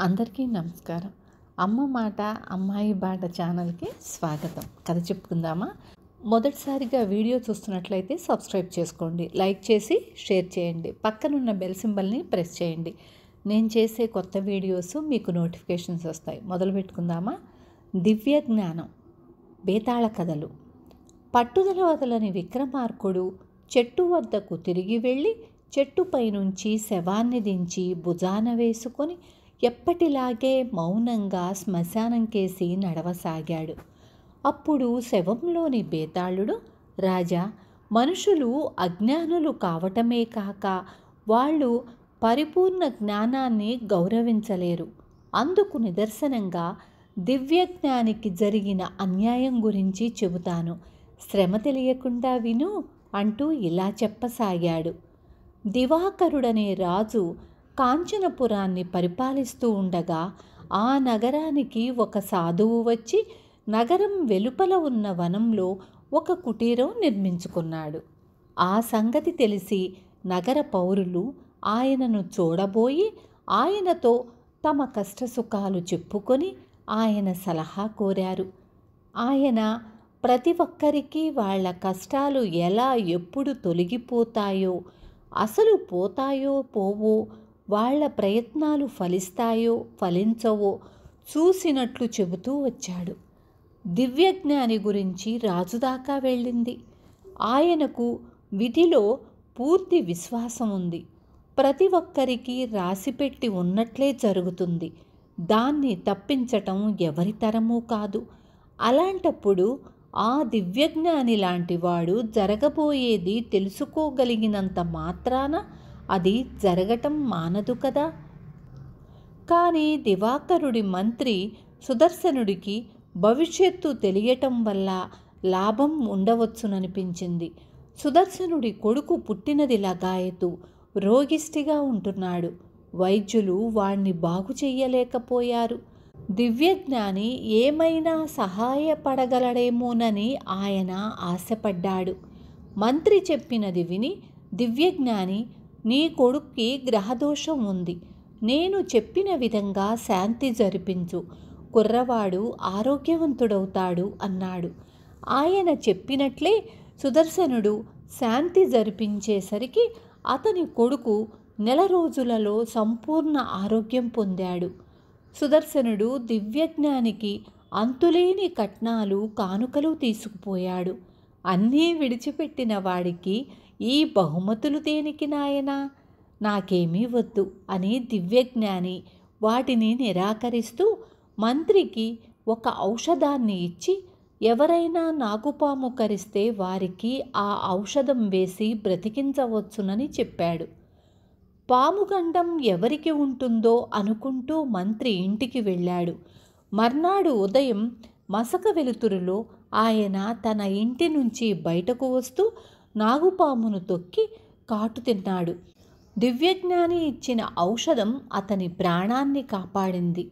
అందరికీ నమస్కారం. అమ్మ మాట అమ్మాయి బాట ఛానల్కి స్వాగతం. కథ చెప్పుకుందామా? మొదటిసారిగా వీడియో చూస్తున్నట్లయితే సబ్స్క్రైబ్ చేసుకోండి, లైక్ చేసి షేర్ చేయండి, పక్కనున్న బెల్ సింబల్ని ప్రెస్ చేయండి. నేను చేసే కొత్త వీడియోస్ మీకు నోటిఫికేషన్స్ వస్తాయి. మొదలు పెట్టుకుందామా? దివ్య జ్ఞానం. బేతాళ కథలు. పట్టుదల వదలని విక్రమార్కుడు చెట్టు వద్దకు తిరిగి వెళ్ళి చెట్టుపై నుంచి శవాన్ని దించి భుజాన వేసుకొని ఎప్పటిలాగే మౌనంగా శ్మశానం కేసి నడవసాగాడు. అప్పుడు శవంలోని బేతాళుడు, రాజా, మనుషులు అజ్ఞానులు కావటమే కాక వాళ్ళు పరిపూర్ణ జ్ఞానాన్ని గౌరవించలేరు. అందుకు నిదర్శనంగా దివ్యజ్ఞానికి జరిగిన అన్యాయం గురించి చెబుతాను, శ్రమ తెలియకుండా విను అంటూ ఇలా చెప్పసాగాడు. దివాకరుడనే రాజు కాంచనపురాన్ని పరిపాలిస్తూ ఉండగా ఆ నగరానికి ఒక సాధువు వచ్చి నగరం వెలుపల ఉన్న వనంలో ఒక కుటీరం నిర్మించుకున్నాడు. ఆ సంగతి తెలిసి నగర పౌరులు ఆయనను చూడబోయి ఆయనతో తమ కష్టసుఖాలు చెప్పుకొని ఆయన సలహా కోరారు. ఆయన ప్రతి ఒక్కరికి వాళ్ళ కష్టాలు ఎలా ఎప్పుడు తొలగిపోతాయో, అసలు పోతాయో పోవో, వాళ్ళ ప్రయత్నాలు ఫలిస్తాయో ఫలించవో చూసినట్లు చెబుతూ వచ్చాడు. దివ్యజ్ఞాని గురించి రాజుదాకా వెళ్ళింది. ఆయనకు విధిలో పూర్తి విశ్వాసం ఉంది. ప్రతి ఒక్కరికి రాసిపెట్టి ఉన్నట్లే జరుగుతుంది. దాన్ని తప్పించటం ఎవరి తరమూ కాదు. అలాంటప్పుడు ఆ దివ్యజ్ఞాని లాంటి వాడు జరగబోయేది తెలుసుకోగలిగినంత మాత్రాన అది జరగటం మానదు కదా. కానీ దివాకరుడి మంత్రి సుదర్శనుడికి భవిష్యత్తు తెలియటం వల్ల లాభం ఉండవచ్చుననిపించింది. సుదర్శనుడి కొడుకు పుట్టినది లగాయతు, రోగిష్టిగా ఉంటున్నాడు. వైద్యులు వాణ్ణి బాగు చెయ్యలేకపోయారు. దివ్యజ్ఞాని ఏమైనా సహాయపడగలడేమోనని ఆయన ఆశపడ్డాడు. మంత్రి చెప్పినది విని దివ్యజ్ఞాని, నీ కొడుక్కి గ్రహదోషం ఉంది, నేను చెప్పిన విధంగా శాంతి జరిపించు, కుర్రవాడు ఆరోగ్యవంతుడవుతాడు అన్నాడు. ఆయన చెప్పినట్లే సుదర్శనుడు శాంతి జరిపించేసరికి అతని కొడుకు నెల రోజులలో సంపూర్ణ ఆరోగ్యం పొందాడు. సుదర్శనుడు దివ్యజ్ఞానికి అంతులేని కట్నాలు కానుకలు తీసుకుపోయాడు. అన్నీ విడిచిపెట్టిన వాడికి ఈ బహుమతులు దేనికి నాయనా, నాకేమీ వద్దు అని దివ్యజ్ఞాని వాటిని నిరాకరిస్తూ మంత్రికి ఒక ఔషధాన్ని ఇచ్చి, ఎవరైనా నాగుపాము కరిస్తే వారికి ఆ ఔషధం వేసి బ్రతికించవచ్చునని చెప్పాడు. పాముగండం ఎవరికి ఉంటుందో అనుకుంటూ మంత్రి ఇంటికి వెళ్ళాడు. మర్నాడు ఉదయం మసక వెలుతురులో ఆయన తన ఇంటి నుంచి బయటకు వస్తూ నాగుపామును తొక్కి కాటు తిన్నాడు. దివ్యజ్ఞాని ఇచ్చిన ఔషధం అతని ప్రాణాన్ని కాపాడింది.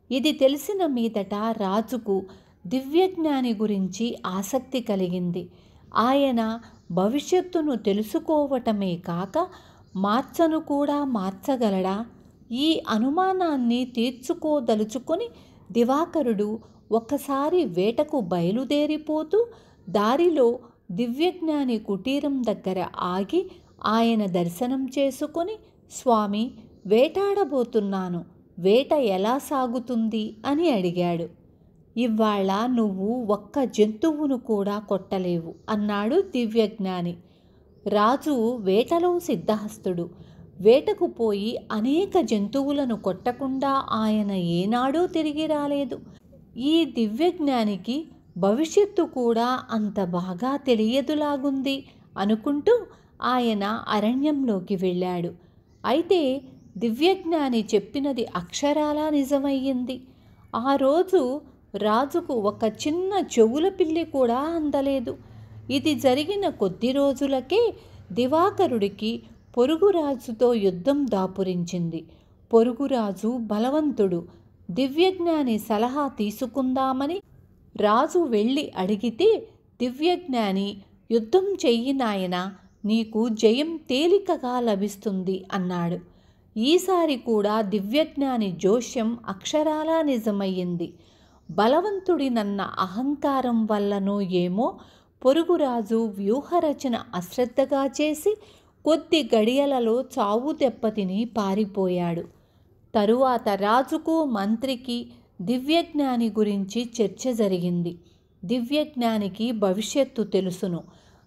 ఇది తెలిసిన మీదట రాజుకు దివ్యజ్ఞాని గురించి ఆసక్తి కలిగింది. ఆయన భవిష్యత్తును తెలుసుకోవటమే కాక మార్చను కూడా మార్చగలడా? ఈ అనుమానాన్ని తీర్చుకోదలుచుకొని దివాకరుడు ఒకసారి వేటకు బయలుదేరిపోతూ దారిలో దివ్యజ్ఞాని కుటీరం దగ్గర ఆగి ఆయన దర్శనం చేసుకొని, స్వామి, వేటాడబోతున్నాను, వేట ఎలా సాగుతుంది అని అడిగాడు. ఇవాళ నువ్వు ఒక్క జంతువును కూడా కొట్టలేవు అన్నాడు దివ్యజ్ఞాని. రాజు వేటలో సిద్ధహస్తుడు. వేటకు పోయి అనేక జంతువులను కొట్టకుండా ఆయన ఏనాడూ తిరిగి రాలేదు. ఈ దివ్యజ్ఞానికి భవిష్యత్తు కూడా అంత బాగా తెలియదులాగుంది అనుకుంటూ ఆయన అరణ్యంలోకి వెళ్ళాడు. అయితే దివ్యజ్ఞాని చెప్పినది అక్షరాలా నిజమయ్యింది. ఆ రోజు రాజుకు ఒక చిన్న చెవుల పిల్లి కూడా అందలేదు. ఇది జరిగిన కొద్ది రోజులకే దివాకరుడికి పొరుగురాజుతో యుద్ధం దాపురించింది. పొరుగురాజు బలవంతుడు. దివ్యజ్ఞాని సలహా తీసుకుందామని రాజు వెళ్ళి అడిగితే దివ్యజ్ఞాని, యుద్ధం చెయ్యి నాయనా, నీకు జయం తేలికగా లభిస్తుంది అన్నాడు. ఈసారి కూడా దివ్యజ్ఞాని జోష్యం అక్షరాలా నిజమయ్యింది. బలవంతుడినన్న అహంకారం వల్లనో ఏమో పొరుగురాజు వ్యూహరచన అశ్రద్ధగా చేసి కొద్ది గడియలలో చావు దెబ్బతిని పారిపోయాడు. తరువాత రాజుకు మంత్రికి దివ్యజ్ఞాని గురించి చర్చ జరిగింది. దివ్యజ్ఞానికి భవిష్యత్తు తెలుసును,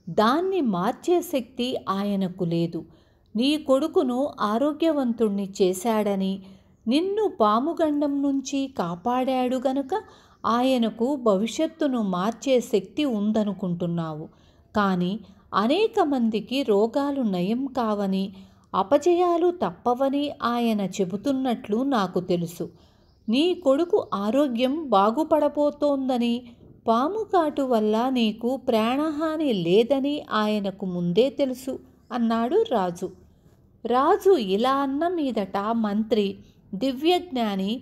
దాన్ని మార్చే శక్తి ఆయనకు లేదు. నీ కొడుకును ఆరోగ్యవంతుణ్ణి చేశాడని, నిన్ను పాముగండం నుంచి కాపాడాడు గనుక ఆయనకు భవిష్యత్తును మార్చే శక్తి ఉందనుకుంటున్నావు. కానీ అనేక మందికి రోగాలు నయం కావని, అపజయాలు తప్పవని ఆయన చెబుతున్నట్లు నాకు తెలుసు. నీ కొడుకు ఆరోగ్యం బాగుపడబోతోందని, పాము కాటు వల్ల నీకు ప్రాణహాని లేదని ఆయనకు ముందే తెలుసు అన్నాడు రాజు. రాజు ఇలా అన్న మీదట మంత్రి దివ్యజ్ఞాని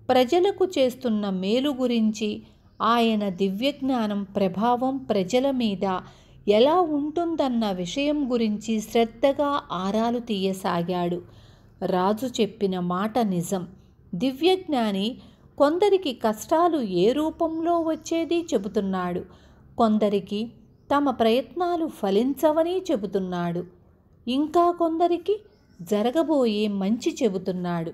ప్రజలకు చేస్తున్న మేలు గురించి, ఆయన దివ్యజ్ఞానం ప్రభావం ప్రజల మీద ఎలా ఉంటుందన్న విషయం గురించి శ్రద్ధగా ఆరాలు తీయసాగాడు. రాజు చెప్పిన మాట నిజం. దివ్యజ్ఞాని కొందరికి కష్టాలు ఏ రూపంలో వచ్చేది చెబుతున్నాడు, కొందరికి తమ ప్రయత్నాలు ఫలించవని చెబుతున్నాడు, ఇంకా కొందరికి జరగబోయే మంచి చెబుతున్నాడు.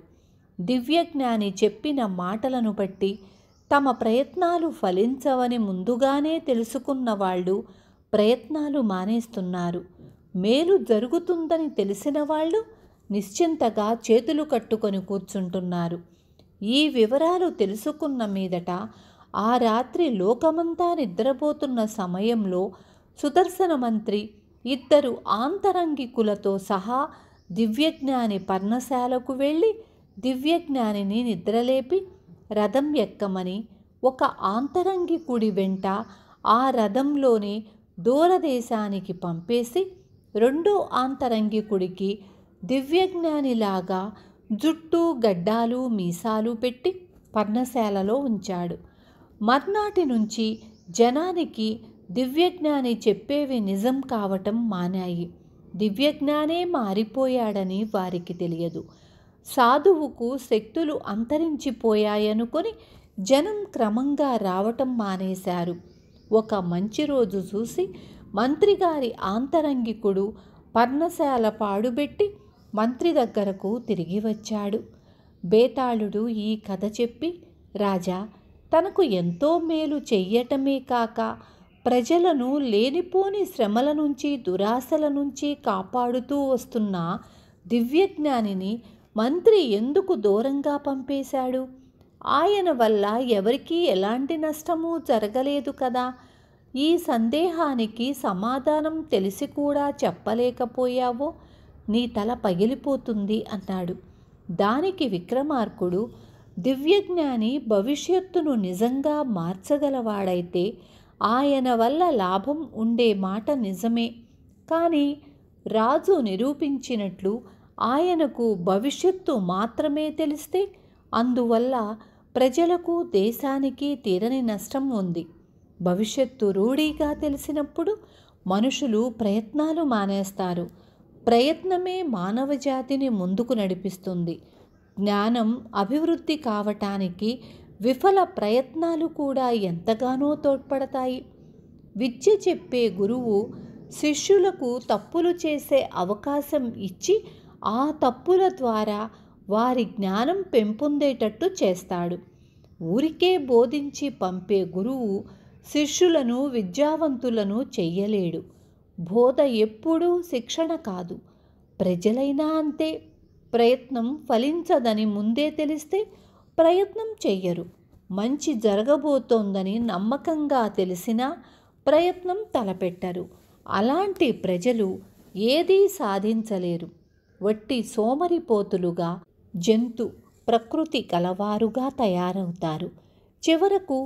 దివ్యజ్ఞాని చెప్పిన మాటలను బట్టి తమ ప్రయత్నాలు ఫలించవని ముందుగానే తెలుసుకున్న వాళ్ళు ప్రయత్నాలు మానేస్తున్నారు. మేలు జరుగుతుందని తెలిసిన వాళ్ళు నిశ్చింతగా చేతులు కట్టుకొని కూర్చుంటున్నారు. ఈ వివరాలు తెలుసుకున్న మీదట ఆ రాత్రి లోకమంతా నిద్రపోతున్న సమయంలో సుదర్శన మంత్రి 2 ఆంతరంగికులతో సహా దివ్యజ్ఞాని పర్ణశాలకు వెళ్ళి దివ్యజ్ఞానిని నిద్రలేపి రథం ఎక్కమని, ఒక ఆంతరంగికుడి వెంట ఆ రథంలోనే దూరదేశానికి పంపేసి, 2వ ఆంతరంగికుడికి దివ్యజ్ఞానిలాగా జుట్టు గడ్డాలు మీసాలు పెట్టి పర్ణశాలలో ఉంచాడు. మర్నాటి నుంచి జనానికి దివ్యజ్ఞాని చెప్పేవి నిజం కావటం మానాయి. దివ్యజ్ఞానే మారిపోయాడని వారికి తెలియదు. సాధువుకు శక్తులు అంతరించిపోయాయనుకొని జనం క్రమంగా రావటం మానేశారు. ఒక మంచి రోజు చూసి మంత్రిగారి ఆంతరంగికుడు పర్ణశాల పాడుబెట్టి మంత్రి దగ్గరకు తిరిగి వచ్చాడు. బేతాళుడు ఈ కథ చెప్పి, రాజా, తనకు ఎంతో మేలు చెయ్యటమే కాక ప్రజలను లేనిపోని శ్రమల నుంచి దురాశల నుంచి కాపాడుతూ వస్తున్న దివ్యజ్ఞానిని మంత్రి ఎందుకు దూరంగా పంపేశాడు? ఆయన వల్ల ఎవరికీ ఎలాంటి నష్టమూ జరగలేదు కదా. ఈ సందేహానికి సమాధానం తెలిసి కూడా చెప్పలేకపోయావో నీ తల పగిలిపోతుంది అన్నాడు. దానికి విక్రమార్కుడు, దివ్యజ్ఞాని భవిష్యత్తును నిజంగా మార్చగలవాడైతే ఆయన వల్ల లాభం ఉండే మాట నిజమే. కానీ రాజు నిరూపించినట్లు ఆయనకు భవిష్యత్తు మాత్రమే తెలిస్తే అందువల్ల ప్రజలకు దేశానికి తీరని నష్టం ఉంది. భవిష్యత్తు రూఢీగా తెలిసినప్పుడు మనుషులు ప్రయత్నాలు మానేస్తారు. ప్రయత్నమే మానవ జాతిని ముందుకు నడిపిస్తుంది. జ్ఞానం అభివృద్ధి కావటానికి విఫల ప్రయత్నాలు కూడా ఎంతగానో తోడ్పడతాయి. విద్య చెప్పే గురువు శిష్యులకు తప్పులు చేసే అవకాశం ఇచ్చి ఆ తప్పుల ద్వారా వారి జ్ఞానం పెంపొందేటట్టు చేస్తాడు. ఊరికే బోధించి పంపే గురువు శిష్యులను విద్యావంతులను చెయ్యలేడు. బోధ ఎప్పుడూ శిక్షణ కాదు. ప్రజలైనా అంతే. ప్రయత్నం ఫలించదని ముందే తెలిస్తే ప్రయత్నం చెయ్యరు. మంచి జరగబోతోందని నమ్మకంగా తెలిసినా ప్రయత్నం తలపెట్టరు. అలాంటి ప్రజలు ఏదీ సాధించలేరు. వట్టి సోమరిపోతులుగా, జంతు ప్రకృతి కలవారుగా తయారవుతారు. చివరకు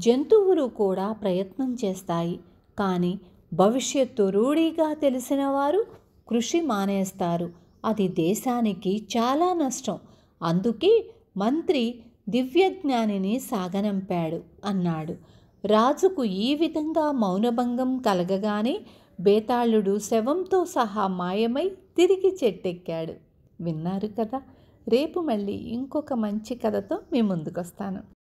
జంతువులు కూడా ప్రయత్నం చేస్తాయి. కానీ భవిష్యత్తు రూఢీగా తెలిసిన వారు కృషి మానేస్తారు. అది దేశానికి చాలా నష్టం. అందుకే మంత్రి దివ్యజ్ఞానిని సాగనంపాడు అన్నాడు. రాజుకు ఈ విధంగా మౌనభంగం కలగగానే బేతాళుడు శవంతో సహా మాయమై తిరిగి చెట్టెక్కాడు. విన్నారు కదా. రేపు మళ్ళీ ఇంకొక మంచి కథతో మీ ముందుకు వస్తాను.